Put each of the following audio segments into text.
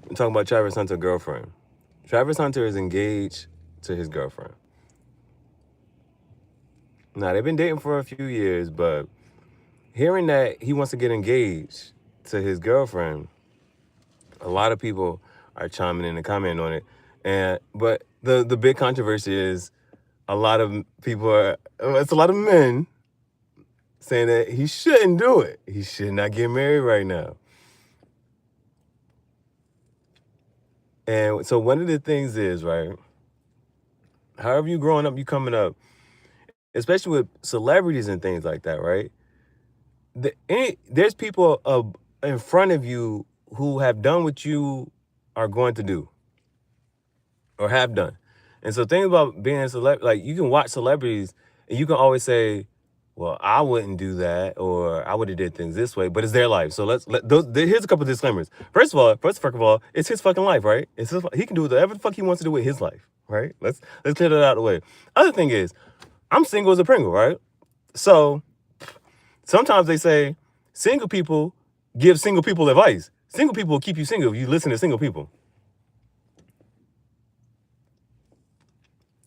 I'm talking about Travis Hunter's girlfriend. Travis Hunter is engaged to his girlfriend. Now, they've been dating for a few years, but hearing that he wants to get engaged to his girlfriend, a lot of people are chiming in and commenting on it. But the big controversy is a lot of people it's a lot of men saying that he shouldn't do it. He should not get married right now. And so one of the things is, right, however you growing up, you coming up, especially with celebrities and things like that, right? There's people in front of you who have done what you are going to do or have done. And so things about being a celebrity, like you can watch celebrities and you can always say, well, I wouldn't do that, or I would have did things this way, but it's their life. So here's a couple of disclaimers. First of all, it's his fucking life, right? He can do whatever the fuck he wants to do with his life, right? Let's clear that out of the way. Other thing is, I'm single as a Pringle, right? So sometimes they say single people give single people advice. Single people will keep you single if you listen to single people.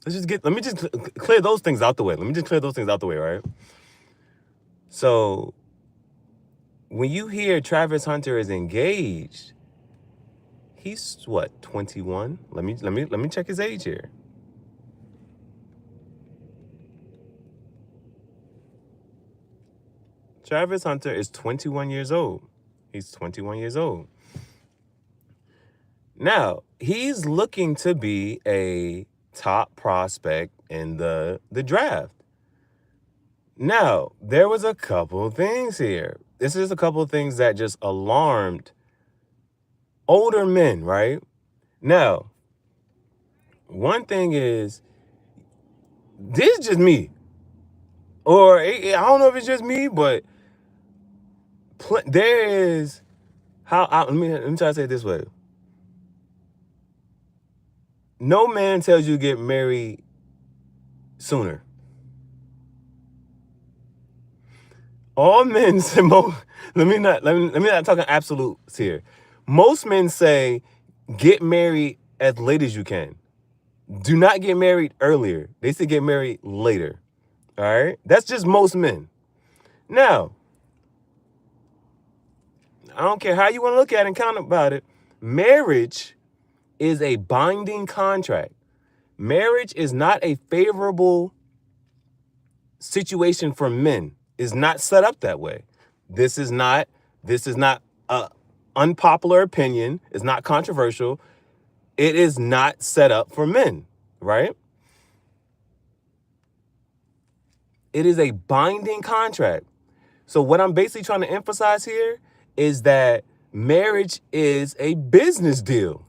Let me just clear those things out the way. Right? So when you hear Travis Hunter is engaged, he's what, 21? Let me check his age here. Travis Hunter is 21 years old. He's 21 years old. Now, he's looking to be a top prospect in the draft. Now, there was a couple things here. This is a couple of things that just alarmed older men, right? Now, one thing is, this is just me. Or I don't know if it's just me, but there is let me try to say it this way. No man tells you to get married sooner. All men say, let me not talk in absolutes here. Most men say get married as late as you can. Do not get married earlier. They say get married later. All right? That's just most men. Now, I don't care how you want to look at it and count about it. Marriage is a binding contract. Marriage is not a favorable situation for men. It's not set up that way. This is not a unpopular opinion. It's not controversial. It is not set up for men, right? It is a binding contract. So what I'm basically trying to emphasize here is that marriage is a business deal.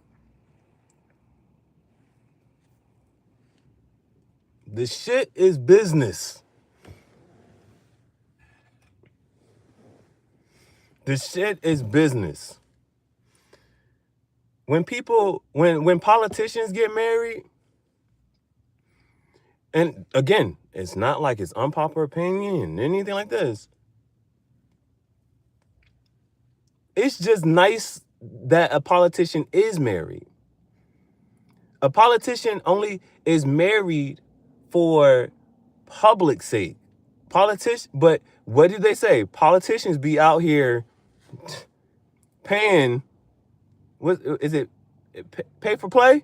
The shit is business. The shit is business. When politicians get married, and again, it's not like it's unpopular opinion, anything like this. It's just nice that a politician is married. A politician only is married for public's sake. But what do they say? Politicians be out here paying, what is it, pay for play?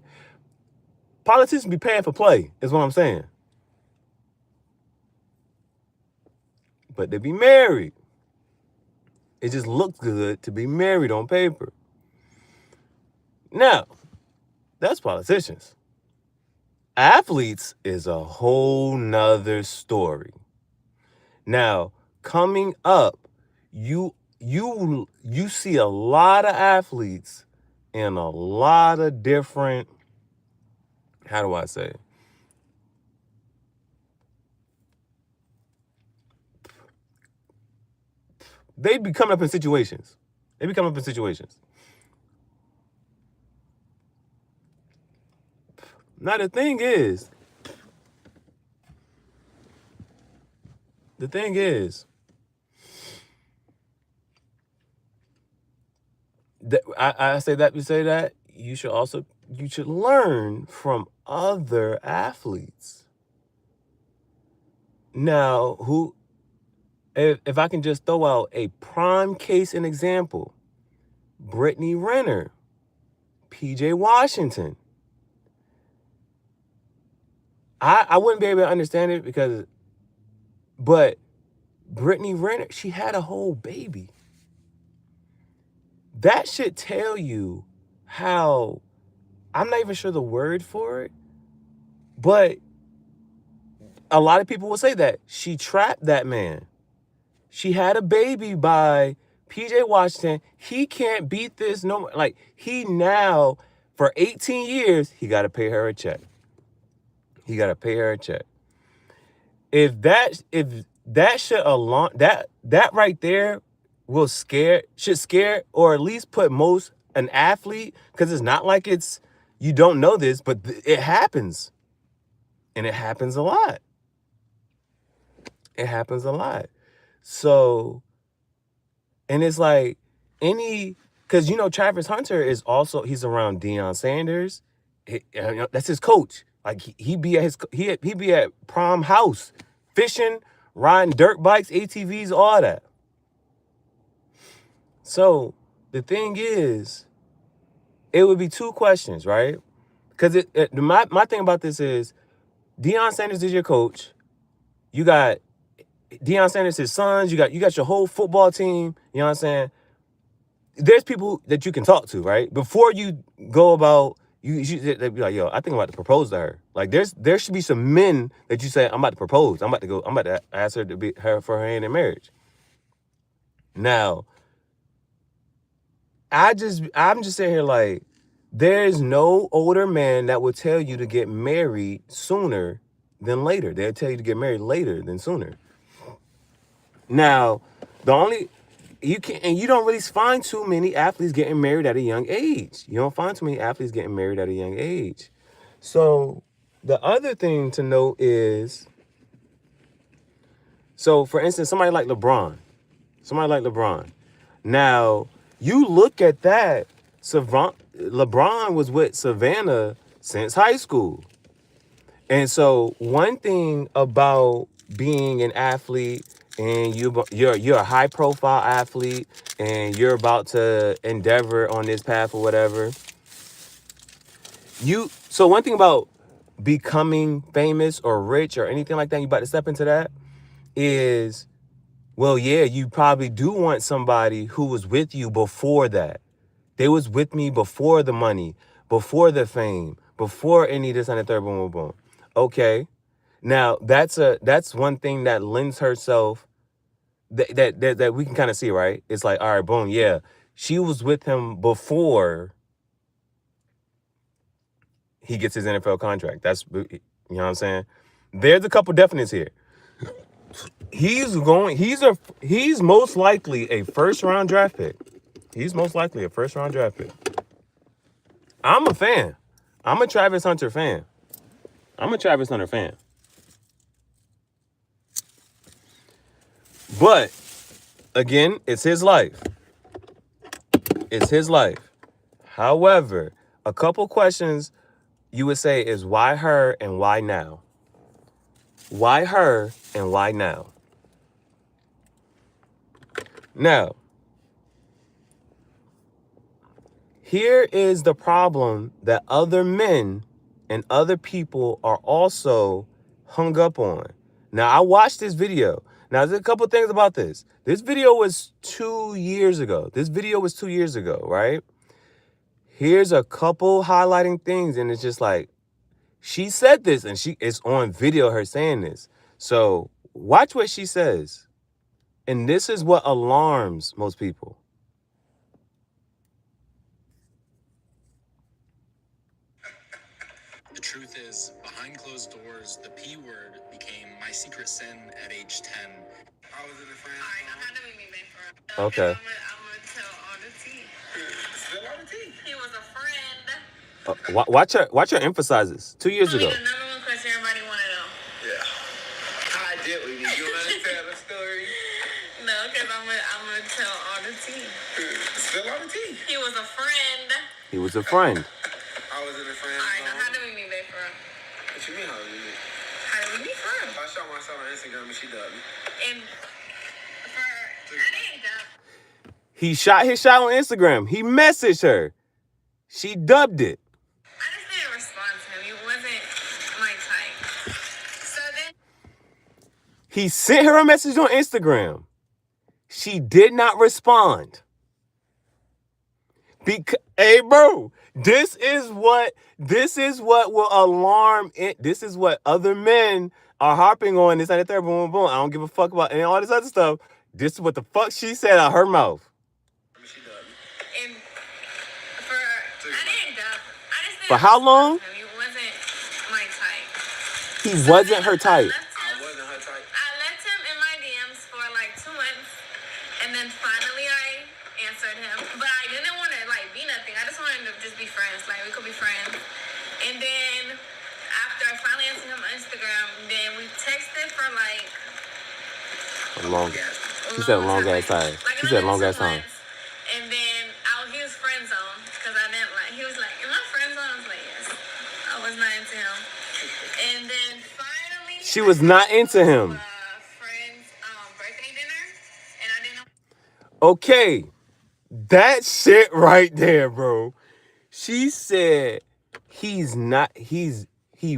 Politicians be paying for play, is what I'm saying. But they be married. It just looks good to be married on paper. Now, that's politicians. Athletes is a whole nother story. Now, coming up, you see a lot of athletes in a lot of different, how do I say? They be coming up in situations. Now, the thing is, I say that to say that you should learn from other athletes. Now, if I can just throw out a prime case and example, Brittany Renner, PJ Washington. I wouldn't be able to understand it but Brittany Renner, she had a whole baby. That should tell you how, I'm not even sure the word for it, but a lot of people will say that she trapped that man. She had a baby by PJ Washington. He can't beat this no more. Like, he now, for 18 years, he got to pay her a check. He got to pay her a check. If that should alarm, that right there should scare, or at least put an athlete, because it's not like you don't know this, but it happens. And it happens a lot. It happens a lot. So, and it's like because Travis Hunter is also, he's around Deion Sanders. That's his coach. Like, he be at Prom House, fishing, riding dirt bikes, ATVs, all that. So the thing is, it would be two questions, right? Because my thing about this is, Deion Sanders is your coach. You got Deion Sanders, his sons. You got your whole football team. You know what I'm saying? There's people that you can talk to, right? Before you go about, they'd be like, yo, I think I'm about to propose to her. Like, there should be some men that you say, I'm about to propose. I'm about to ask her to be for her hand in marriage. Now, I'm just sitting here like, there's no older man that would tell you to get married sooner than later. They'll tell you to get married later than sooner. Now, you don't really find too many athletes getting married at a young age. You don't find too many athletes getting married at a young age. So the other thing to note is, so for instance, somebody like LeBron. Now, you look at that, LeBron was with Savannah since high school. And so one thing about being an athlete, and you're a high profile athlete, and you're about to endeavor on this path or whatever. So one thing about becoming famous or rich or anything like that, you about to step into that, is, well, yeah, you probably do want somebody who was with you before that. They was with me before the money, before the fame, before any of this and the third, boom, boom, boom. Okay. Now, that's one thing that lends herself, that we can kind of see, right? It's like, all right, boom, yeah, she was with him before he gets his NFL contract. That's, you know what I'm saying? There's a couple definites here. He's most likely a first-round draft pick. I'm a fan. I'm a Travis Hunter fan. But again, it's his life. However, a couple questions you would say is, why her and why now? Why her and why now? Now, here is the problem that other men and other people are also hung up on. Now, I watched this video. Now, there's a couple things about this. This video was 2 years ago. Right? Here's a couple highlighting things, and it's just like, she said this, and it's on video, her saying this. So watch what she says. And this is what alarms most people. The truth is, behind closed doors, the P word became my secret sin at age 10. I was in the friend. All right, don't have to make me beg for it. Okay. I'm gonna tell all the tea. Spill all the tea. He was a friend. Watch your emphasizes. 2 years ago. The number one question everybody want to know. Yeah. How did we? You want to tell the story? No, because I'm gonna tell all the tea. Spill all the tea. He was a friend. He was a friend. I was in a friend. Alright, now how do we meet, babe, for real? What you mean, how do we meet? How do we meet, for real? I shot myself on Instagram and she dubbed me. And I didn't dub. He shot his shot on Instagram. He messaged her. She dubbed it. I just didn't respond to him. He wasn't my type. So then he sent her a message on Instagram. She did not respond. Hey, bro, this is what will alarm it. This is what other men are harping on. This and the third, boom, boom. I don't give a fuck about and all this other stuff. This is what the fuck she said out her mouth. She done. And I didn't dub. I just didn't for how long? He wasn't my type. He wasn't her type. I wasn't her type. I left him in my DMs for like 2 months, and then finally I answered him. But I didn't want to like be nothing. I just wanted to just be friends. Like we could be friends. And then after I finally answered him on Instagram, then we texted for like a long ass time. She said long ass time. And then he was friend zone because I didn't like. He was like, "Am I friend zone?" I was like, "Yes." I was not into him. And then finally, she was not into him. Friend's birthday dinner, and I didn't know. Okay, that shit right there, bro. She said he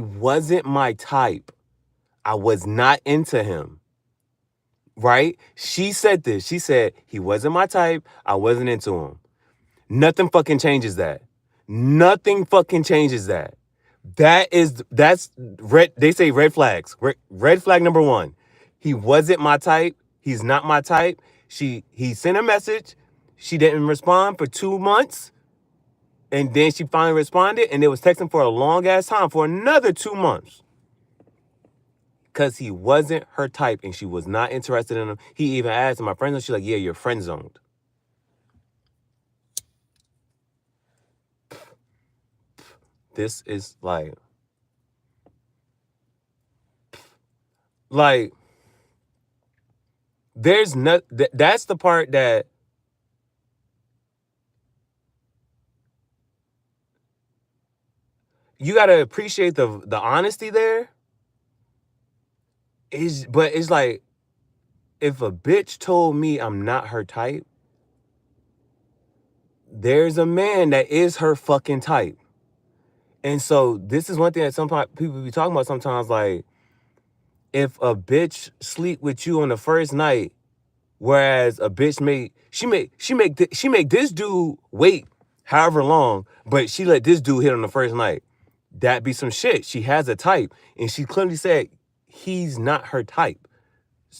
wasn't my type. I was not into him. Right? She said this. She said he wasn't my type. I wasn't into him. Nothing fucking changes that. Nothing fucking changes that. That's red. They say red flags. Red flag number 1. He wasn't my type. He's not my type. He sent a message. She didn't respond for 2 months. And then she finally responded, and it was texting for a long ass time for another 2 months. Because he wasn't her type and she was not interested in him. He even asked my friend, she's like, "Yeah, you're friend zoned." This is like there's not, that's the part that you got to appreciate the honesty there. But it's like, if a bitch told me I'm not her type, there's a man that is her fucking type. And so this is one thing that some people be talking about sometimes, like, if a bitch sleep with you on the first night, whereas a bitch make this dude wait however long, but she let this dude hit on the first night, that be some shit. She has a type, and she clearly said he's not her type.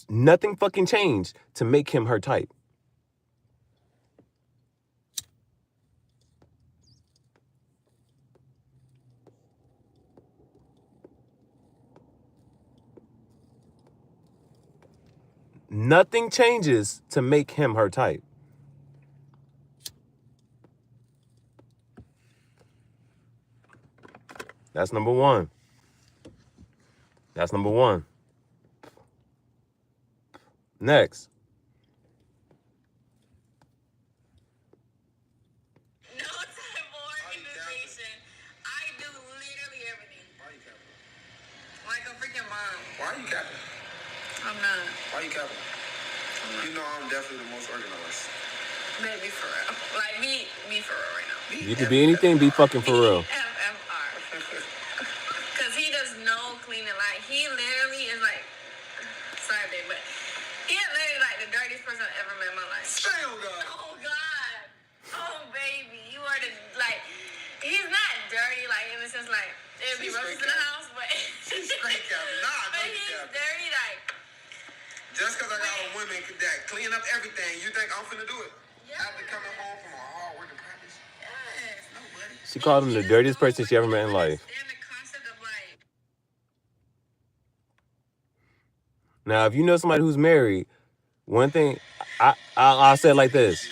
Nothing fucking changed to make him her type. Nothing changes to make him her type. That's number 1. That's number 1. Next. No time for invitation. I do literally everything. Why are you capping? Like a freaking mom. Why are you capping? I'm not. Why are you capping? You know I'm definitely the most organized. Baby, for real. Like, be for real right now. You can be anything, be fucking for real. FFR. Because he does no cleaning. Like, he literally is like, sorry, babe, but he is literally like the dirtiest person I've ever met in my life. Stay on God. Oh, God. Oh, baby. You are like, he's not dirty, like, in the sense, like, there'd be roaches in the house, but he's straight Kevin. But he's dirty, like, just because I got a woman that clean up everything, you think I'm finna do it? Yes. After coming home from a hard working practice? Yes. Nobody. She called him the dirtiest person she ever met in life. The concept of like... Now, if you know somebody who's married, one thing, I'll say it like this.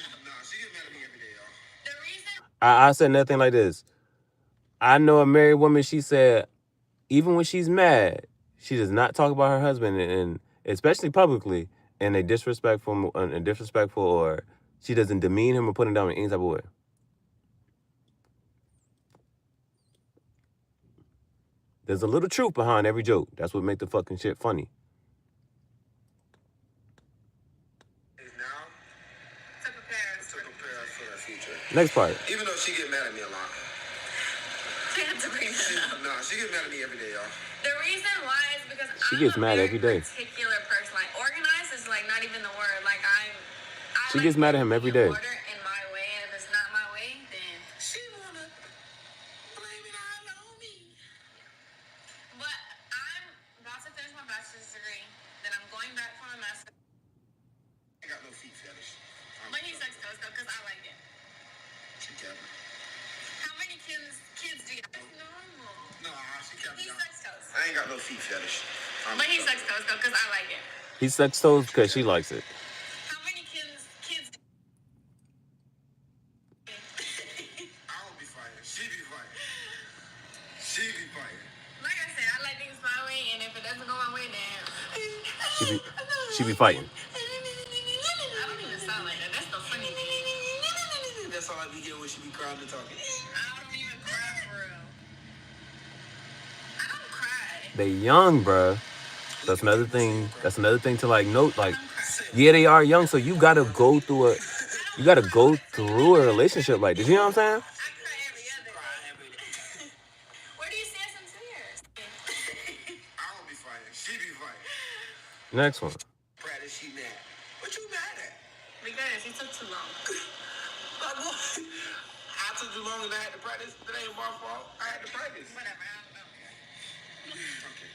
I said nothing like this. I know a married woman, she said, even when she's mad, she does not talk about her husband, and especially publicly, in a disrespectful or she doesn't demean him or put him down in any type of way. There's a little truth behind every joke. That's what make the fucking shit funny. Now to prepare us for the future. Next part. Even though she get mad at me a lot. She had to bring that up. Nah, she gets mad at me every day, y'all. The reason why is because she gets mad every day. Particular person, like organized is like not even the word. Like she gets mad at him every day. Order in my way, and if it's not my way, then she wanna blame it all on me. But I'm about to finish my bachelor's degree. Then I'm going back for my master's. I got no feet fetish. But he sex toes though, cause I like it. Together. How many kids do you have? That's normal. No, she kept me. He sex toes. I ain't got no feet fetish. But he sex toes though, cause I like it. He sex toes because she likes it. How many kids? I don't be fighting. She be fighting. She be fighting. Like I said, I like things my way, and if it doesn't go my way, then she be fighting. I don't even sound like that. That's the funny thing. That's all I be getting when she be crying and talking. I don't even cry for real. I don't cry. They young, bruh. That's another thing. That's another thing to like note. Like, yeah, they are young, so you gotta go through a relationship like this. You know what I'm saying? I cry every day. Where do you see us in 2 years? I don't be fighting. She be fighting. Next one. Brad, is she mad? What you mad at? Because he took too long. Like what? I took too long and I had to practice. That ain't my fault. I had to practice. Whatever. I don't know. Okay.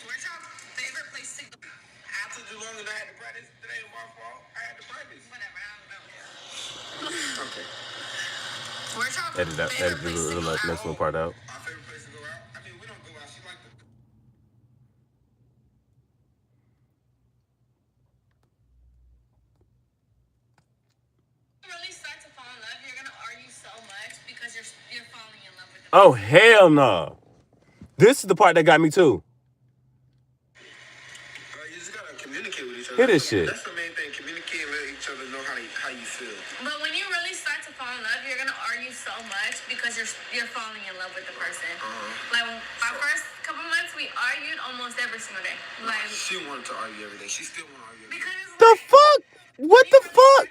Where's your favorite place to go? I took too long and I had to practice. That ain't my fault. I had to practice. Whatever. I don't know. Okay. Where's your Edit the next one part out. Our favorite place to go out? I mean, we don't go out. She like the... Really start to fall in love, you're gonna argue so much because you're falling in love with them. Oh hell no! This is the part that got me too. You just gotta communicate with each other. Hear this shit. That's the main thing. Communicate and let each other know how you feel. But when you really start to fall in love, you're gonna argue so much because you're falling in love with the person. Like our first couple months, we argued almost every single day. Like she wanted to argue every day. She still want to argue every day. Because the fuck? What the fuck?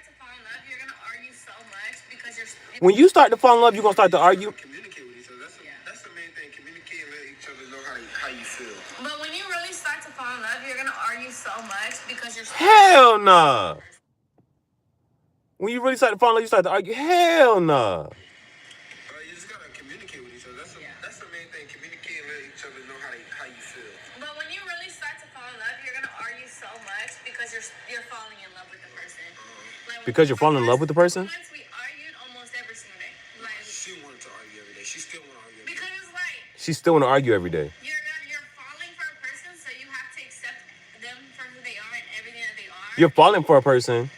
When you start to fall in love, you're gonna start to argue. Communicate with each other. That's the main thing. Communicate and let each other know how you feel. But when you really start to fall in love, you're gonna argue so much because you're... Hell nah. When you really start to fall in love, you start to argue. Hell nah. You just gotta communicate with each other. That's the main thing. Communicate and let each other know how you feel. But when you really start to fall in love, you're gonna argue so much because you're falling in love with the person. Because you're falling in love with the person? We argued almost every single day. Like she wanted to argue every day. She still want to argue every day. Because it's like she still want to argue every day. You're falling for a person, so you have to accept them for who they are and everything that they are. You're falling for a person.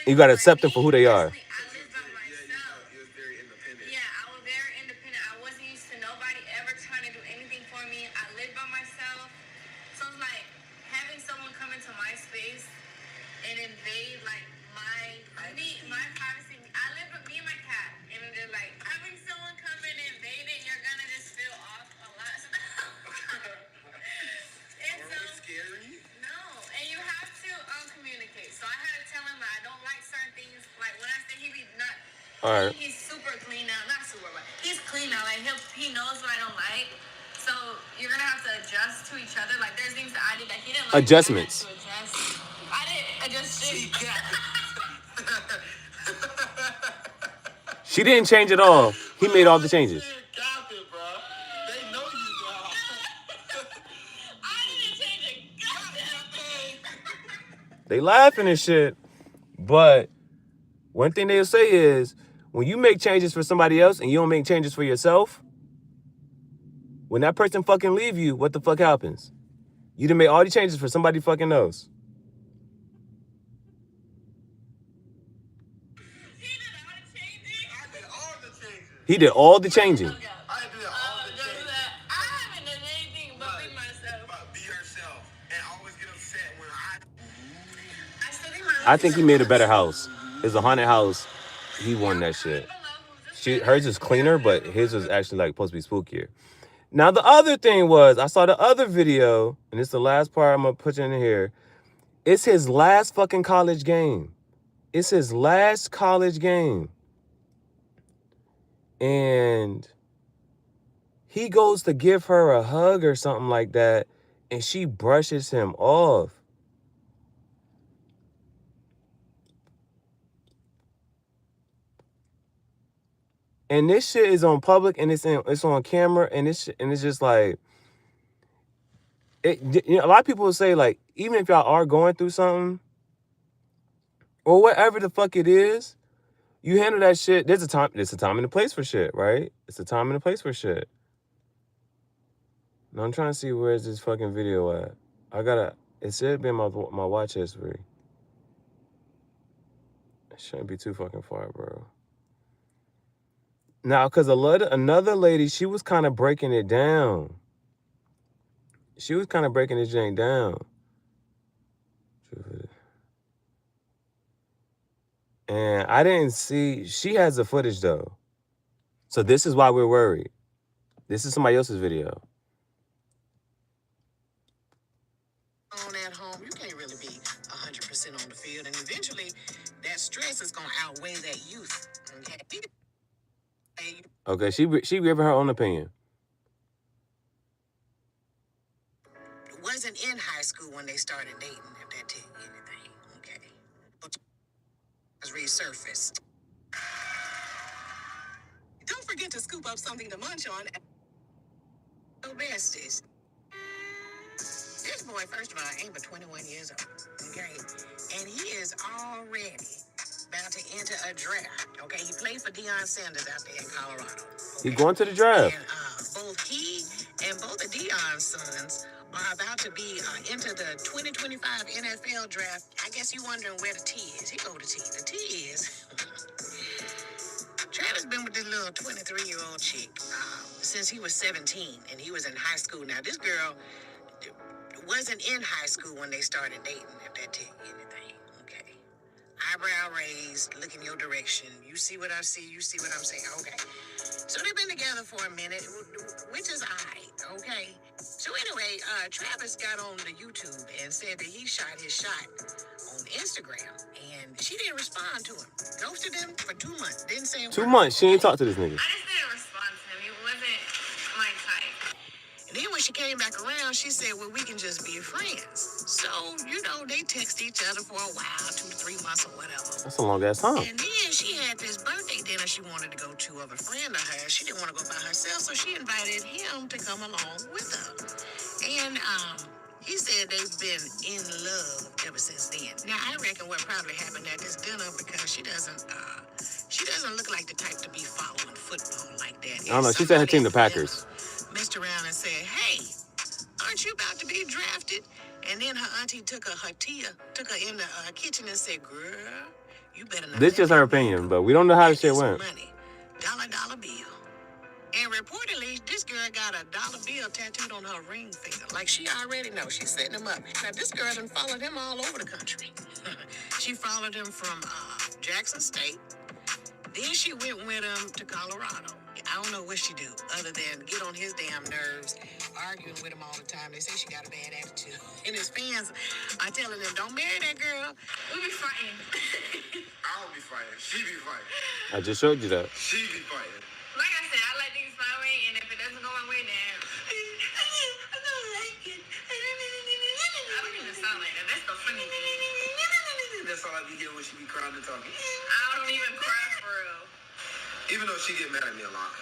You gotta accept them for who they are. I lived by myself. You was very independent. Yeah, I was very independent. I wasn't used to nobody ever trying to do anything for me. I lived by myself. So it's like having someone come into my space and invade like my privacy. I live with me and my cat, and they're like having someone come in and invade it. You're gonna just feel off a lot. And so scary. No, and you have to communicate. So I had to tell him that I don't like certain things. Like when I say he be not. All right. He's super clean now. Not super, but he's clean now. Like he knows what I don't like. So you're gonna have to adjust to each other. Like there's things that I did that he didn't like. Adjustments. I didn't adjust shit. She didn't change at all. He made all the changes. They laughing and shit. But one thing they'll say is, when you make changes for somebody else and you don't make changes for yourself, when that person fucking leave you, what the fuck happens? You done made all these changes for somebody fucking else. He did all the changing. I think he made a better house. It's a haunted house. He won that shit. Hers is cleaner, but his was actually like supposed to be spookier. Now, the other thing was, I saw the other video, and it's the last part I'm going to put in here. It's his last fucking college game. It's his last college game. And he goes to give her a hug or something like that, and she brushes him off. And this shit is on public, and it's on camera, and it's just like, you know, a lot of people will say, like, even if y'all are going through something, or whatever the fuck it is, you handle that shit. There's a time and a place for shit, right? It's a time and a place for shit. Now I'm trying to see where's this fucking video at. It should be in my watch history. It shouldn't be too fucking far, bro. Now, because another lady, she was kind of breaking it down. She was kind of breaking this thing down. And I didn't see, she has the footage though. So this is why we're worried. This is somebody else's video. On at home, you can't really be 100% on the field, and eventually that stress is going to outweigh that youth. Okay, she giving her own opinion. Wasn't in high school when they started dating, if that tell you anything, okay? Has resurfaced. Don't forget to scoop up something to munch on. No besties. This boy, first of all, ain't but 21 years old, okay? And he is already about to enter a draft, okay? He played for Deion Sanders out there in Colorado. Okay? He going to the draft. And both he and both of Deion's sons are about to be into the 2025 NFL draft. I guess you wondering where the T is. Here go the T. The T is... Travis been with this little 23-year-old chick since he was 17, and he was in high school. Now, this girl wasn't in high school when they started dating, if that tell you anything, okay? Eyebrow raised, look in your direction. You see what I see, you see what I'm saying, okay? So they've been together for a minute, which is all right, okay? So anyway, Travis got on the YouTube and said that he shot his shot on Instagram, and she didn't respond to him. Ghosted him for 2 months. Didn't say a word. 2 months. She ain't talked to this nigga. I just didn't respond to him. He wasn't my type. And then when she came back around, she said, well, we can just be friends. So, you know, they text each other for a while, 2 to 3 months or whatever. That's a long ass time. And then she had this birthday dinner she wanted to go to of a friend of hers. She didn't want to go by herself, so she invited him to come along with her. And he said they've been in love ever since then. Now, I reckon what probably happened at this dinner, because she doesn't look like the type to be following football like that. I don't know. She said her team, the Packers. Messed around and said, hey, aren't you about to be drafted? And then her auntie took her in the kitchen and said, girl, you better not. This is just her opinion, but we don't know how the shit went. Money, dollar bill. And reportedly, this girl got a dollar bill tattooed on her ring finger. Like she already knows. She's setting him up. Now, this girl done followed him all over the country. She followed him from Jackson State. Then she went with him to Colorado. I don't know what she do other than get on his damn nerves, arguing with him all the time. They say she got a bad attitude. And his fans are telling him, don't marry that girl. We be fighting. I don't be fighting. She be fighting. I just showed you that. She be fighting. Like I said, I let things my way, and if it doesn't go my way, then I don't like it. I don't even sound like that. That's the funny thing. That's all I be getting when she be crying and talking. I don't even cry for real. Even though she get mad at me a lot.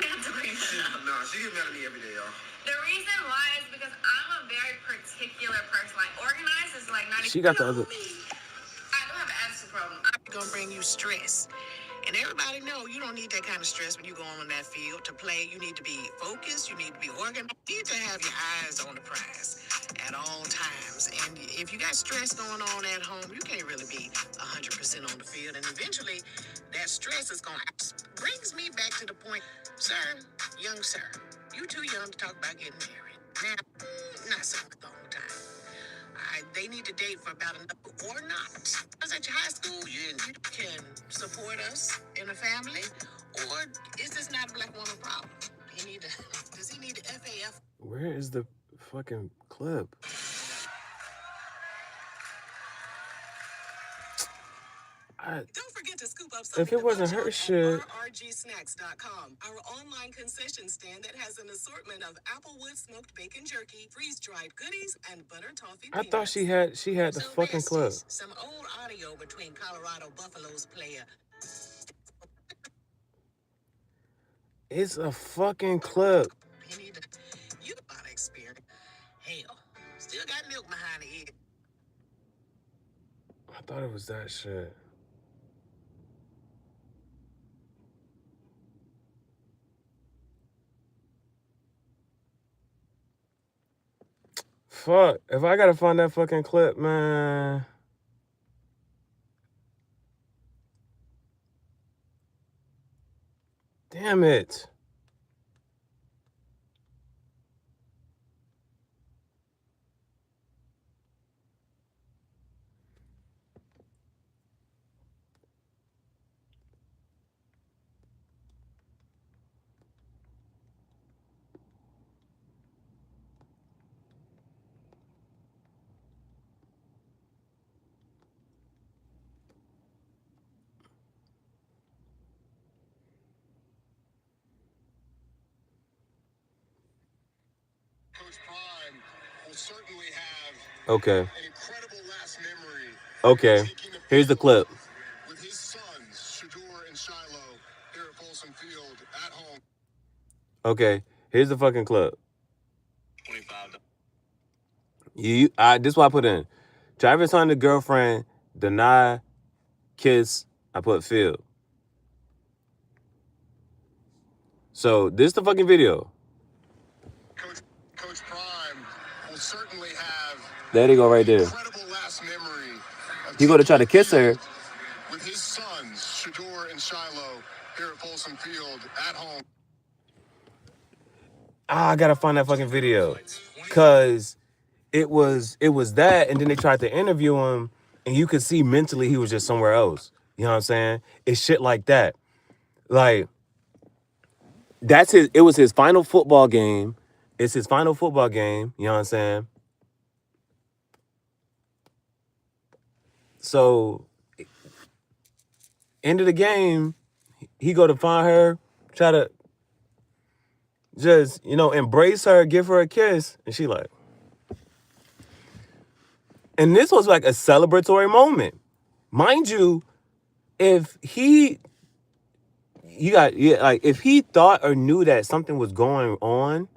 Nah, she get mad at me every day, y'all. The reason why is because I'm a very particular person. Like, organized is like not even... She got the other... I don't have an attitude problem. I'm gonna bring you stress. And everybody know you don't need that kind of stress when you go on that field to play. You need to be focused. You need to be organized. You need to have your eyes on the prize at all times. And if you got stress going on at home, you can't really be 100% on the field. And eventually, that stress is going to... Brings me back to the point, sir, young sir, you too young to talk about getting married. Now, not so long time. They need to date for about another or not. Because at your high school, you can support us in a family, or is this not a black woman problem? Does he need the FAF? Where is the fucking clip? Don't forget to scoop up something If it wasn't her shit. rgsnacks.com, our online concession stand that has an assortment of Applewood smoked bacon jerky, freeze-dried goodies, and butter toffee I peanuts. thought she had the So fucking clip. besties, some old audio between Colorado Buffaloes player. It's a fucking clip. You got experience. Hell, still got milk behind the ear. I thought it was that shit. Fuck. If I gotta find that fucking clip, man. Damn it. Coach Prime will certainly have Okay. an incredible last memory. Okay. Here's the clip. With his sons, Shador and Shiloh, here at Folsom Field at home. Okay. Here's the fucking clip. 25. This is what I put in. Travis Hunter's girlfriend, deny, kiss, I put Phil. So this is the fucking video. Coach Prime will certainly have There they go right there. incredible last memory. He go to try to kiss her. With his sons, Shador and Shiloh, here at Folsom Field at home. I gotta find that fucking video. Cause it was that, and then they tried to interview him, and you could see mentally he was just somewhere else. You know what I'm saying? It's shit like that. Like, it was his final football game. It's his final football game. You know what I'm saying? So, end of the game, he go to find her, try to just, embrace her, give her a kiss, and she like. And this was like a celebratory moment. Mind you, if he thought or knew that something was going on,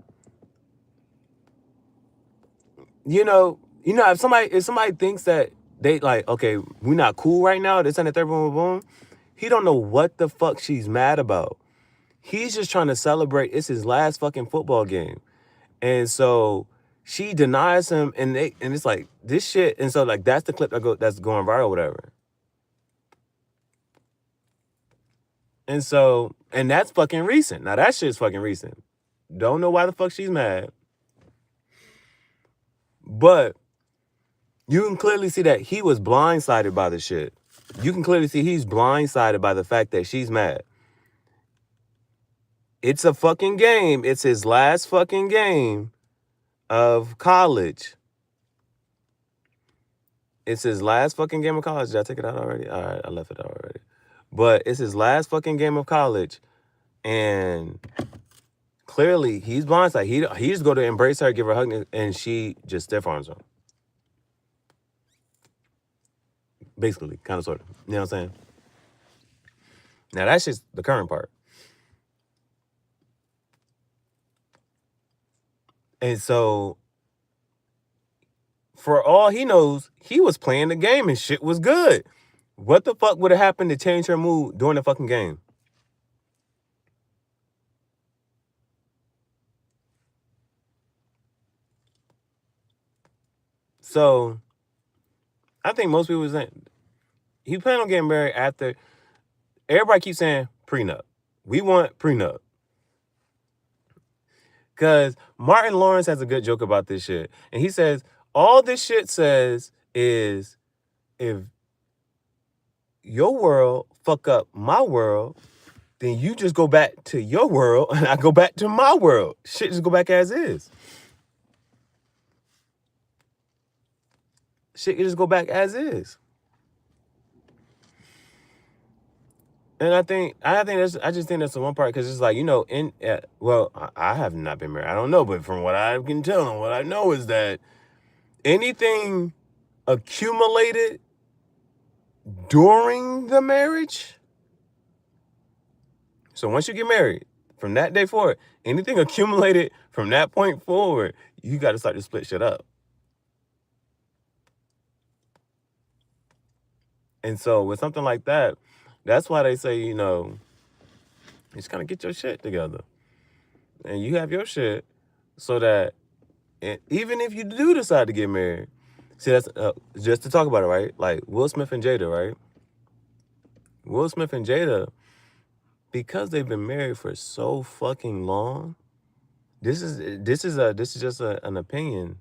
if somebody thinks that they like, okay, we're not cool right now, this and the third, boom, boom, boom, he don't know what the fuck she's mad about. He's just trying to celebrate. It's his last fucking football game. And so she denies him, and it's like this shit. And so like that's the clip that's going viral, whatever. And so, and that's fucking recent. Now that shit's fucking recent. Don't know why the fuck she's mad. But you can clearly see that he was blindsided by the shit. You can clearly see he's blindsided by the fact that she's mad. It's a fucking game. It's his last fucking game of college. It's his last fucking game of college. Did I take it out already? All right, I left it out already. But it's his last fucking game of college. And clearly he's blindsided. He just go to embrace her, give her a hug, and she just stiff arms him. Basically, kind of, sort of. You know what I'm saying? Now that's just the current part. And so, for all he knows, he was playing the game and shit was good. What the fuck would have happened to change her mood during the fucking game? So, I think most people saying he planned on getting married after. Everybody keeps saying prenup. We want prenup. Because Martin Lawrence has a good joke about this shit. And he says, all this shit says is, if your world fuck up my world, then you just go back to your world and I go back to my world. Shit just go back as is. Shit can just go back as is. And I just think that's the one part, because it's like, I have not been married. I don't know, but from what I can tell and what I know is that anything accumulated during the marriage, so once you get married, from that day forward, anything accumulated from that point forward, you got to start to split shit up. And so with something like that, that's why they say, you just kind of get your shit together. And you have your shit so that even if you do decide to get married, see, that's just to talk about it, right? Like Will Smith and Jada, right? Will Smith and Jada, because they've been married for so fucking long, this is just an opinion,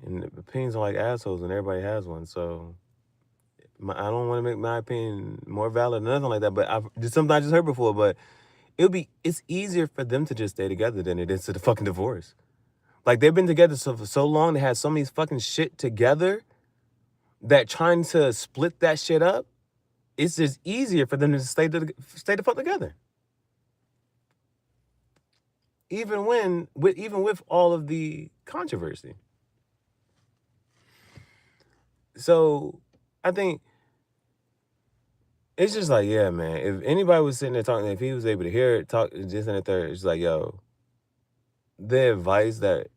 and opinions are like assholes, and everybody has one. So I don't want to make my opinion more valid or nothing like that. But something I just heard before. But it's easier for them to just stay together than it is to the fucking divorce. Like, they've been together for so long, they had so many fucking shit together that trying to split that shit up, it's just easier for them to stay the fuck together. Even with all of the controversy. So I think it's just like, yeah, man, if anybody was sitting there talking, if he was able to hear it, talk, this and the third, it's like, yo, the advice that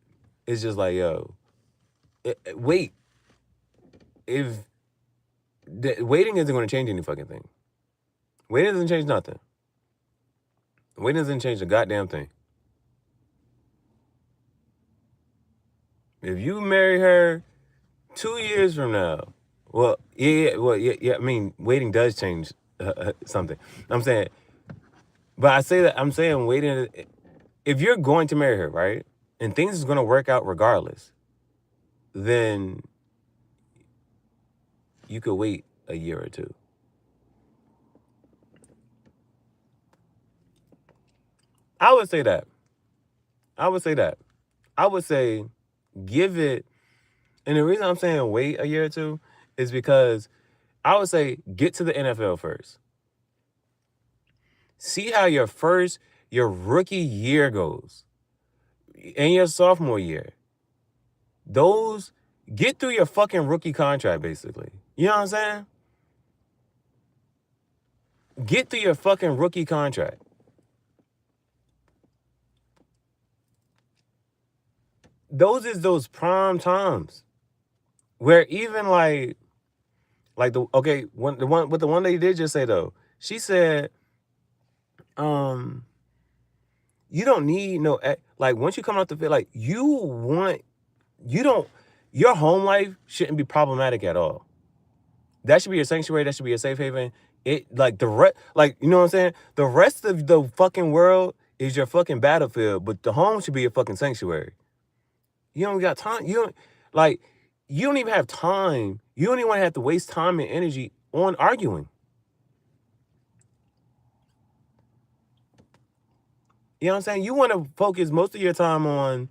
is just like, yo, wait. Waiting isn't going to change any fucking thing. Waiting doesn't change nothing. Waiting doesn't change a goddamn thing. If you marry her 2 years from now, I mean, waiting does change something. I'm saying, but I'm saying waiting, if you're going to marry her, right, and things is going to work out regardless, then you could wait a year or two. I would say that. I would say give it, and the reason I'm saying wait a year or two is because I would say get to the NFL first. See how your rookie year goes and your sophomore year. Get through your fucking rookie contract, basically. You know what I'm saying? Get through your fucking rookie contract. Those prime times where even the one they did just say though, she said, you don't need no, like, once you come out the field, like, your home life shouldn't be problematic at all. That should be your sanctuary. That should be your safe haven. You know what I'm saying? The rest of the fucking world is your fucking battlefield, but the home should be your fucking sanctuary. You don't got time. You don't even have time. You don't even want to have to waste time and energy on arguing. You know what I'm saying? You want to focus most of your time on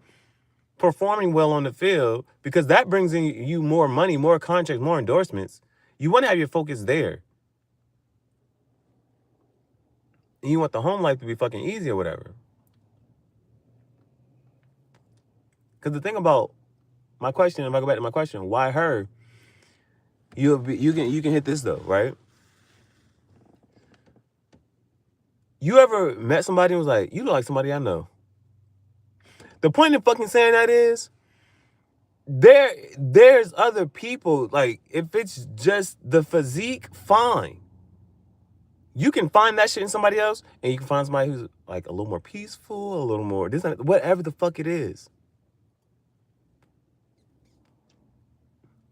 performing well on the field, because that brings in you more money, more contracts, more endorsements. You want to have your focus there. And you want the home life to be fucking easy or whatever. Because the thing about my question, if I go back to my question, why her? You can hit this though, right? You ever met somebody and was like, you look like somebody I know? The point of fucking saying that is, there's other people, like, if it's just the physique, fine. You can find that shit in somebody else, and you can find somebody who's like a little more peaceful, a little more this, whatever the fuck it is.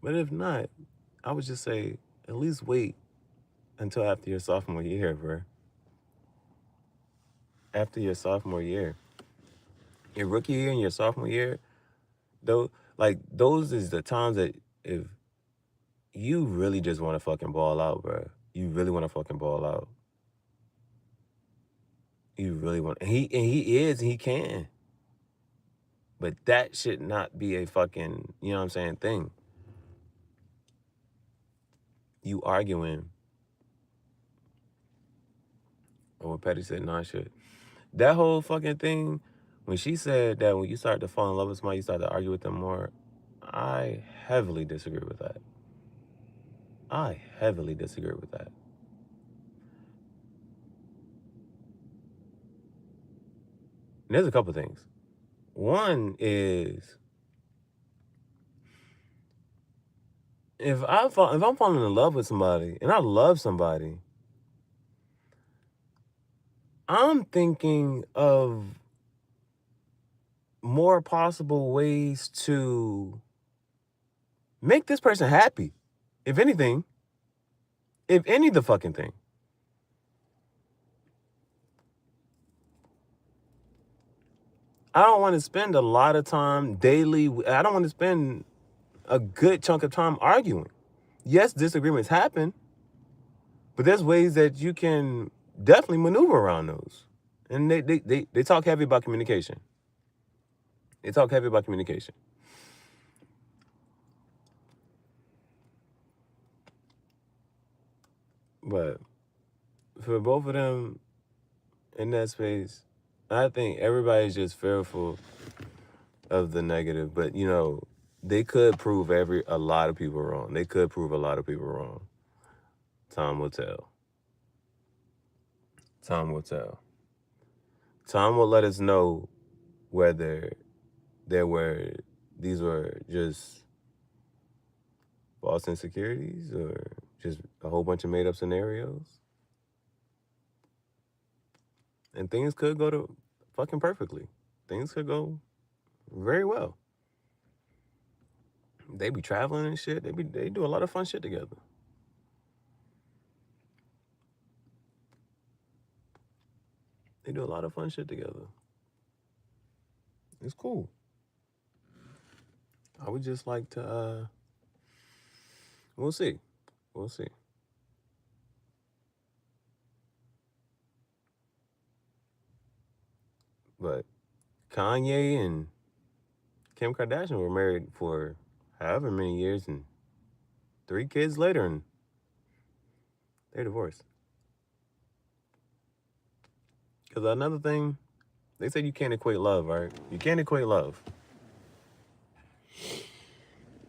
But if not, I would just say, at least wait until after your sophomore year, bro. After your sophomore year. Your rookie year and your sophomore year, those is the times that if you really just want to fucking ball out, bro. You really want to fucking ball out. You really want, and he can. But that should not be a fucking, you know what I'm saying, thing. You arguing over Petty said shit. That whole fucking thing, when she said that when you start to fall in love with somebody, you start to argue with them more, I heavily disagree with that. I heavily disagree with that. And there's a couple things. One is, if I'm falling in love with somebody and I love somebody, I'm thinking of more possible ways to make this person happy. If anything, if any the fucking thing. I don't want to spend a lot of time daily. I don't want to spend a good chunk of time arguing. Yes, disagreements happen, but there's ways that you can definitely maneuver around those. And they talk heavy about communication. They talk heavy about communication. But for both of them in that space, I think everybody's just fearful of the negative. But, you know, they could prove a lot of people wrong. They could prove a lot of people wrong. Time will tell. Time will tell. Time will let us know whether these were just false insecurities or just a whole bunch of made up scenarios. And things could go to fucking perfectly. Things could go very well. They be traveling and shit. They do a lot of fun shit together. They do a lot of fun shit together. It's cool. I would just like to, we'll see. We'll see. But Kanye and Kim Kardashian were married for however many years and 3 kids later, and they're divorced. Because another thing, they said you can't equate love, right? You can't equate love.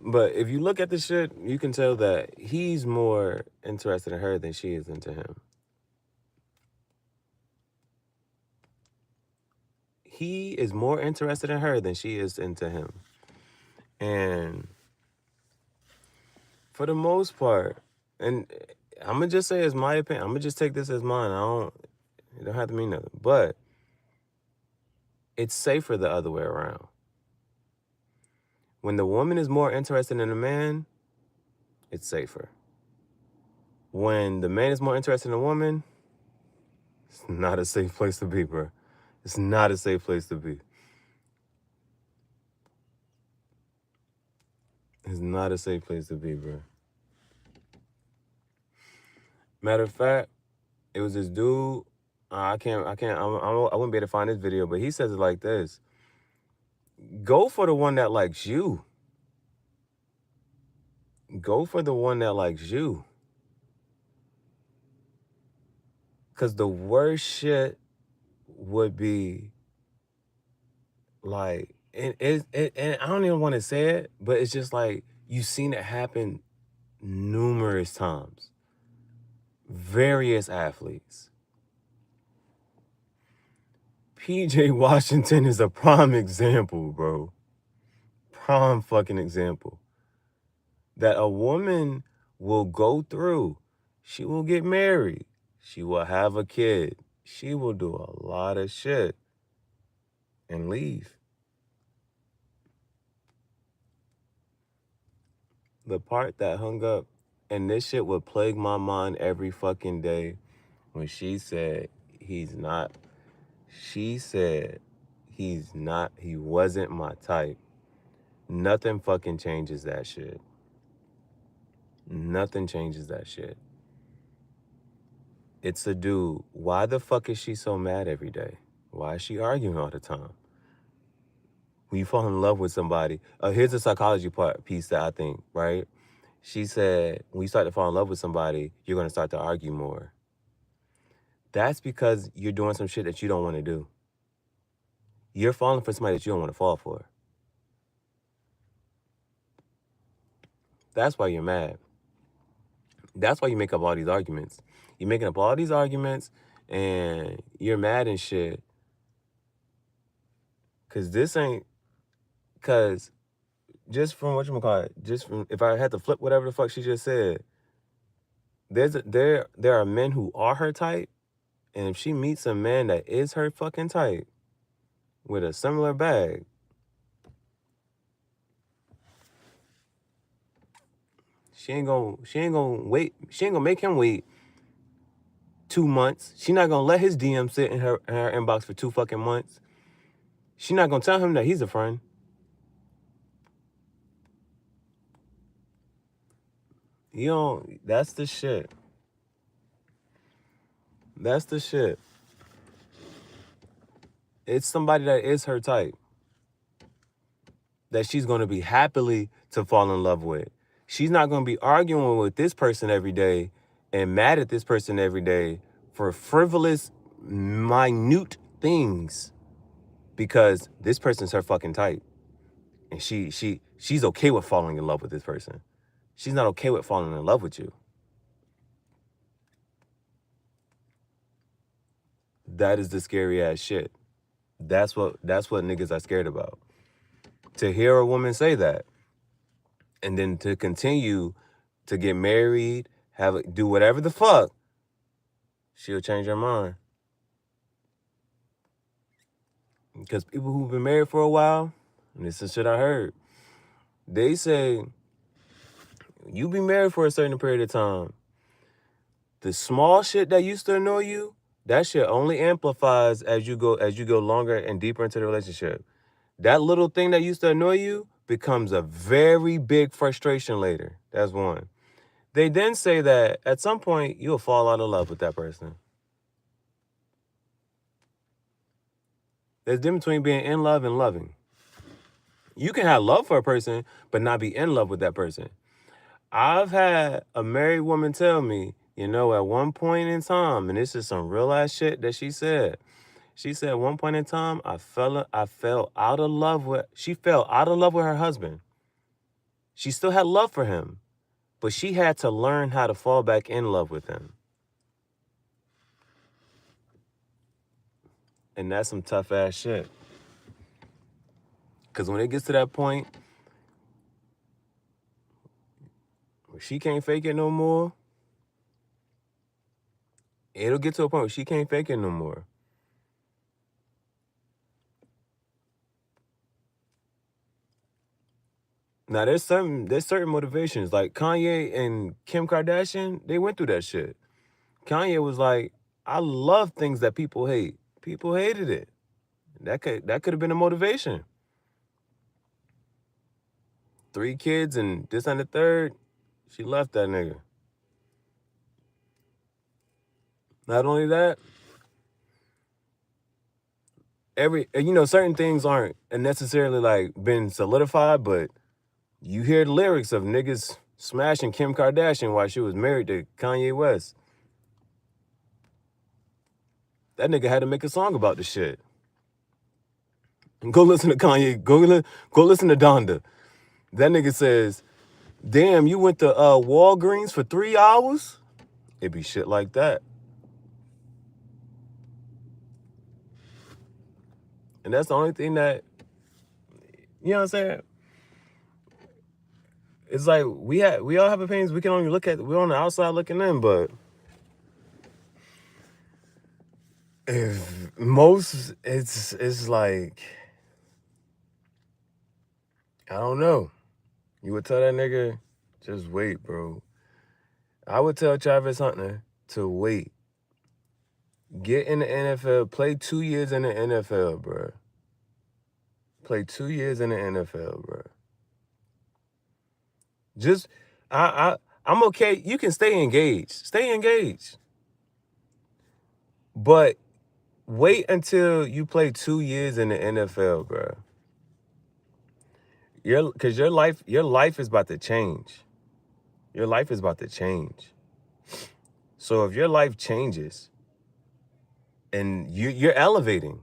But if you look at the shit, you can tell that he's more interested in her than she is into him. He is more interested in her than she is into him. And for the most part, and I'm going to just say it's my opinion. I'm going to just take this as mine. It don't have to mean nothing. But it's safer the other way around. When the woman is more interested in a man, it's safer. When the man is more interested in a woman, it's not a safe place to be, bro. It's not a safe place to be. It's not a safe place to be, bro. Matter of fact, it was this dude. I wouldn't be able to find this video, but he says it like this: go for the one that likes you. Go for the one that likes you. Because the worst shit would be like, and I don't even want to say it, but it's just like, you've seen it happen numerous times. Various athletes. PJ Washington is a prime example, bro. Prime fucking example. That a woman will go through. She will get married. She will have a kid. She will do a lot of shit and leave. The part that hung up, and this shit would plague my mind every fucking day, when she said he wasn't my type. Nothing fucking changes that shit. Nothing changes that shit. It's a dude. Why the fuck is she so mad every day? Why is she arguing all the time? When you fall in love with somebody, here's the psychology piece that I think, right? She said, when you start to fall in love with somebody, you're going to start to argue more. That's because you're doing some shit that you don't want to do. You're falling for somebody that you don't want to fall for. That's why you're mad. That's why you make up all these arguments. You're making up all these arguments and you're mad and shit. Because just from if I had to flip whatever the fuck she just said, there are men who are her type, and if she meets a man that is her fucking type with a similar bag, she ain't gonna make him wait 2 months. She not gonna let his DM sit in her inbox for 2 fucking months. She not gonna tell him that he's a friend. That's the shit. That's the shit. It's somebody that is her type, that she's gonna be happily to fall in love with. She's not gonna be arguing with this person every day and mad at this person every day for frivolous, minute things, because this person's her fucking type. And she's okay with falling in love with this person. She's not okay with falling in love with you. That is the scary ass shit. That's what niggas are scared about. To hear a woman say that, and then to continue to get married, do whatever the fuck, she'll change her mind. Because people who've been married for a while, and this is shit I heard, they say, you be married for a certain period of time, the small shit that used to annoy you, that shit only amplifies as you go longer and deeper into the relationship. That little thing that used to annoy you becomes a very big frustration later. That's one. They then say that at some point you'll fall out of love with that person. There's a difference between being in love and loving. You can have love for a person, but not be in love with that person. I've had a married woman tell me, at one point in time, and this is some real ass shit that she said. She said at one point in time, she fell out of love with her husband. She still had love for him, but she had to learn how to fall back in love with him. And that's some tough ass shit. Because when it gets to that point where she can't fake it no more, it'll get to a point where she can't fake it no more. Now, there's certain motivations. Like Kanye and Kim Kardashian, they went through that shit. Kanye was like, I love things that people hate. People hated it. That could have been a motivation. 3 kids and this and the third, she left that nigga. Not only that, certain things aren't necessarily like been solidified, but you hear the lyrics of niggas smashing Kim Kardashian while she was married to Kanye West. That nigga had to make a song about the shit. Go listen to Kanye. Go listen to Donda. That nigga says, damn, you went to Walgreens for 3 hours? It be shit like that. And that's the only thing that, you know what I'm saying? It's like we all have opinions. We can only we're on the outside looking in, but it's like, I don't know. You would tell that nigga, just wait, bro. I would tell Travis Hunter to wait. Get in the NFL. Play 2 years in the NFL, bro. Play 2 years in the NFL, bro. I'm okay. You can stay engaged. Stay engaged. But wait until you play 2 years in the NFL, bro. Because your life is about to change. Your life is about to change. So if your life changes and you're elevating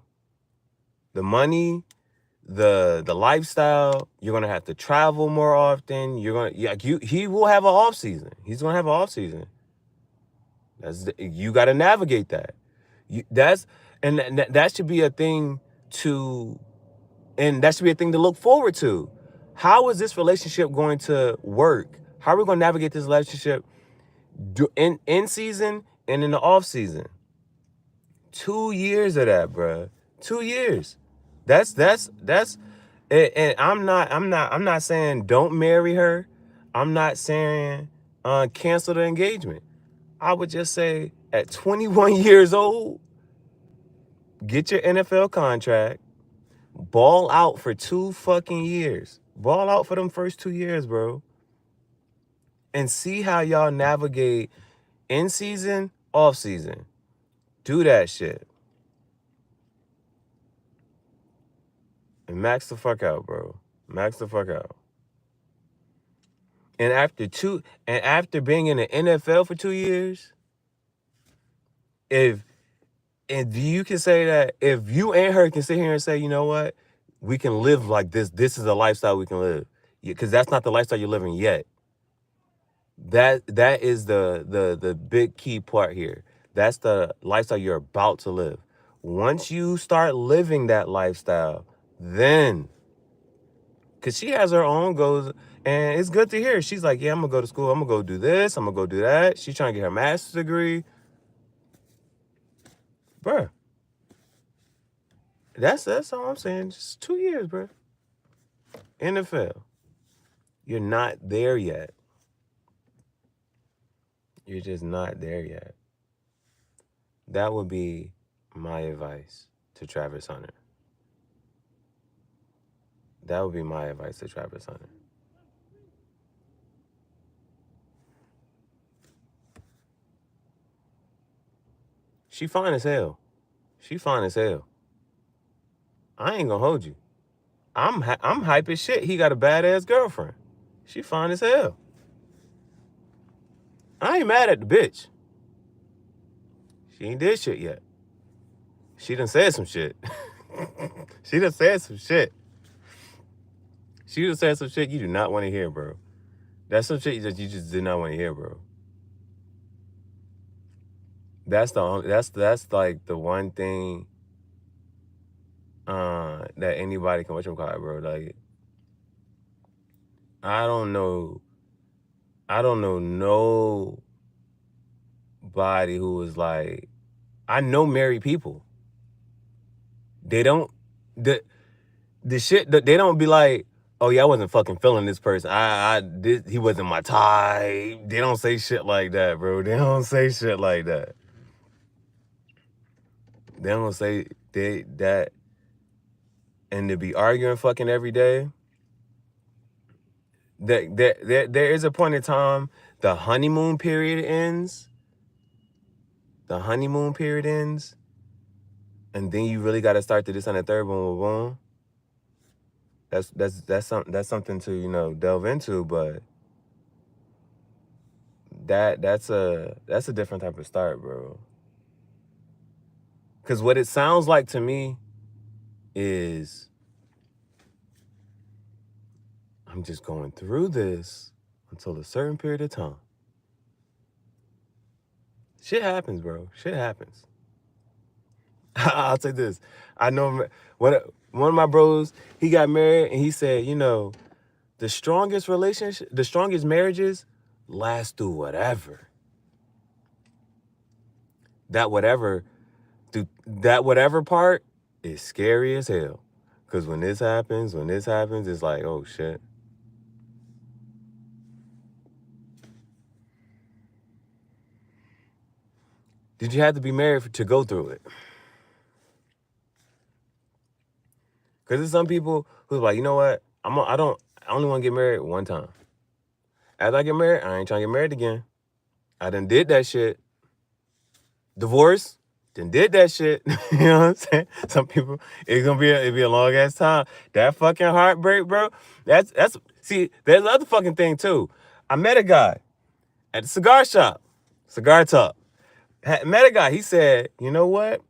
the money, the lifestyle, you're gonna have to travel more often. He will have an off season. He's gonna have an off season. You got to navigate that. That should be a thing to look forward to. How is this relationship going to work? How are we going to navigate this relationship in season and in the off season? 2 years of that, bro. 2 years. And I'm not saying don't marry her. I'm not saying cancel the engagement. I would just say at 21 years old, get your NFL contract, ball out for 2 fucking years. Ball out for them first 2 years, bro. And see how y'all navigate in season, off season. Do that shit. And max the fuck out, bro. Max the fuck out. And after being in the NFL for 2 years, if you can say that, if you and her can sit here and say, you know what, we can live like this. This is a lifestyle we can live. Because that's not the lifestyle you're living yet. That is the big key part here. That's the lifestyle you're about to live. Once you start living that lifestyle, then, because she has her own goals, and it's good to hear. She's like, yeah, I'm going to go to school. I'm going to go do this. I'm going to go do that. She's trying to get her master's degree. Bruh. That's all I'm saying. Just 2 years, bruh. NFL. You're not there yet. You're just not there yet. That would be my advice to Travis Hunter. That would be my advice to Travis Hunter. She fine as hell. She fine as hell. I ain't gonna hold you. I'm hype as shit. He got a badass girlfriend. She fine as hell. I ain't mad at the bitch. She ain't did shit yet. She done said some shit. She done said some shit. She done said some shit you do not want to hear, bro. That's some shit that you just did not want to hear, bro. That's like the one thing that anybody can whatchamacallit, bro. Like, I don't know nobody who is like, I know married people. They don't the shit that they don't be like, oh yeah, I wasn't fucking feeling this person. He wasn't my type. They don't say shit like that, bro. They don't say shit like that. They don't say that, and to be arguing fucking every day. There is a point in time the honeymoon period ends. The honeymoon period ends, and then you really got to start to this on the third boom, boom. That's something to delve into, but that's a different type of start, bro. Because what it sounds like to me is, I'm just going through this until a certain period of time. Shit happens, bro. Shit happens. I'll say this. I know one of my bros, he got married, and he said, the strongest marriages last through whatever. That whatever part is scary as hell. Because when this happens, it's like, oh shit. Did you have to be married to go through it? Because there's some people who's like, you know what? I only want to get married one time. After I get married, I ain't trying to get married again. I done did that shit. Divorce, Then did that shit. You know what I'm saying? Some people, it'll be a long ass time. That fucking heartbreak, bro. See, there's another fucking thing too. I met a guy at the cigar shop, Cigar Talk. Met a guy. He said, you know what?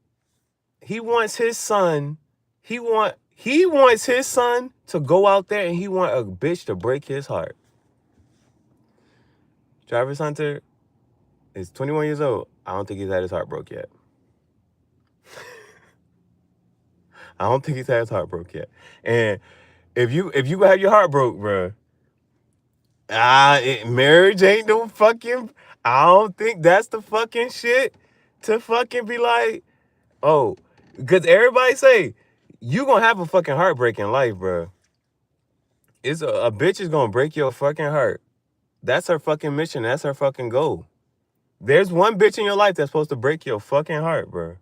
He wants his son. He wants his son to go out there and he want a bitch to break his heart. Travis Hunter is 21 years old. I don't think he's had his heart broke yet. I don't think he's had his heart broke yet. And if you have your heart broke, bro, marriage ain't no fucking. I don't think that's the fucking shit to fucking be like, oh, because everybody say you gonna have a fucking heartbreak in life, bro. It's a bitch is gonna break your fucking heart. That's her fucking mission. That's her fucking goal. There's one bitch in your life that's supposed to break your fucking heart, bro.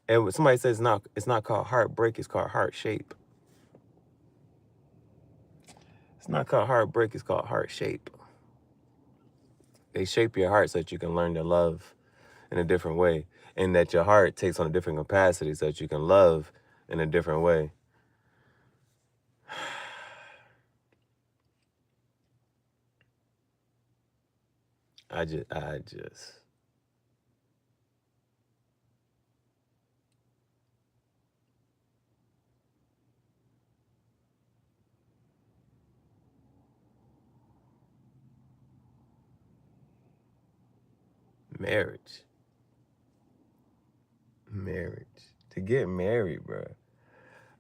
And somebody says it's not called heartbreak, it's called heart shape. It's not called heartbreak, it's called heart shape. They shape your heart so that you can learn to love in a different way. And that your heart takes on a different capacity so that you can love in a different way. I just. Marriage. To get married, bro.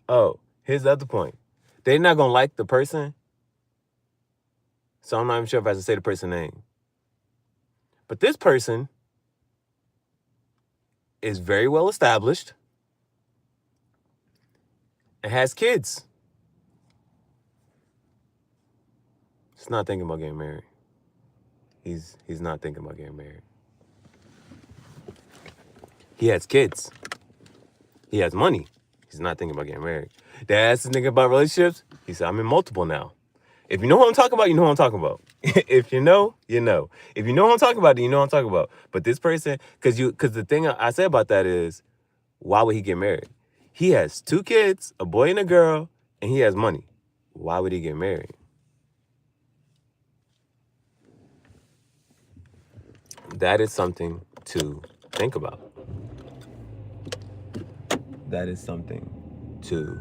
Oh, here's the other point. They're not going to like the person. So I'm not even sure if I should say the person's name. But this person is very well established and has kids. He's not thinking about getting married. He's not thinking about getting married. He has kids. He has money. He's not thinking about getting married. They asked this nigga about relationships. He said, I'm in multiple now. If you know what I'm talking about, you know what I'm talking about. If you know, you know. If you know what I'm talking about, then you know what I'm talking about. But this person, because the thing I say about that is, why would he get married? He has 2 kids, a boy and a girl, and he has money. Why would he get married? That is something to think about. That is something to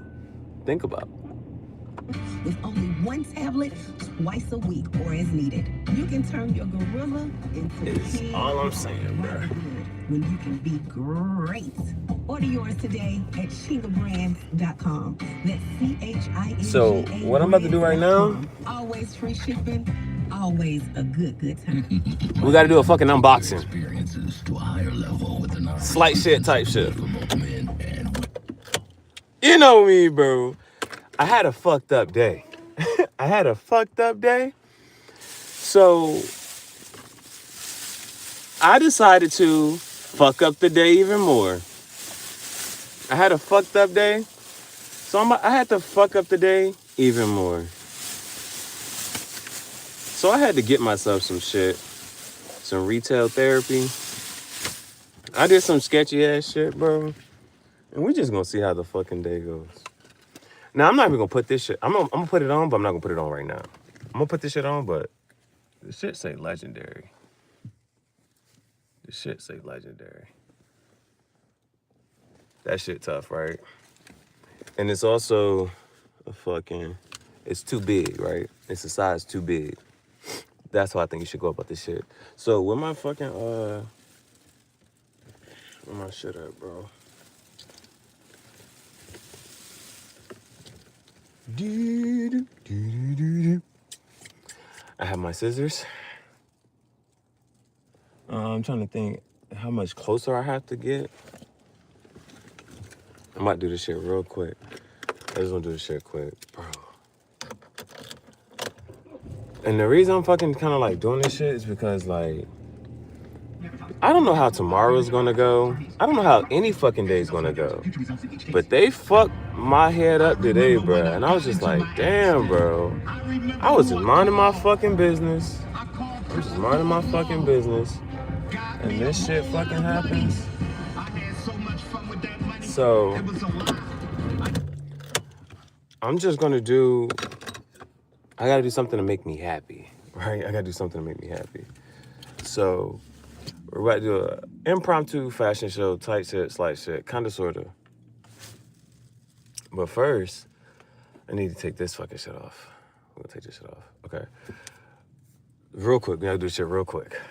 think about. With only 1 tablet, twice a week or as needed. You can turn your gorilla into It's all I'm saying, bro. When you can be great. Order yours today at chingabrands.com. That's CHINGA. So, what I'm about to do right now, always free shipping, always a good time. we got to do a fucking unboxing. Experiences to a higher level with the knowledge Slight shit type shit. for both men and You know me, bro. I had a fucked up day. So, I decided to fuck up the day even more. I had a fucked up day. So I had to fuck up the day even more. So I had to get myself some shit. Some retail therapy. I did some sketchy ass shit, bro. And we just gonna see how the fucking day goes. Now, I'm not even gonna put this shit. I'm gonna put it on, but I'm not gonna put it on right now. I'm gonna put this shit on, but the shit say legendary. The shit say legendary. That shit tough, right? And it's also it's too big, right? It's a size too big. That's how I think you should go about this shit. So, where my fucking, where my shit at, bro? I have my scissors. I'm trying to think how much closer I have to get. I might do this shit real quick. I just want to do this shit quick, bro. And the reason I'm fucking kind of like doing this shit is because, like, I don't know how tomorrow's gonna go. I don't know how any fucking day's gonna go. But they fucked my head up today, bro. And I was just like, damn, bro. I was just minding my fucking business. And this shit fucking happens. So I'm just gonna do. I gotta do something to make me happy, right? I gotta do something to make me happy. So we're about to do an impromptu fashion show, tight shit, slight shit, kind of, sort of. But first, I need to take this fucking shit off. I'm gonna take this shit off. Okay. Real quick. We gotta do this shit real quick.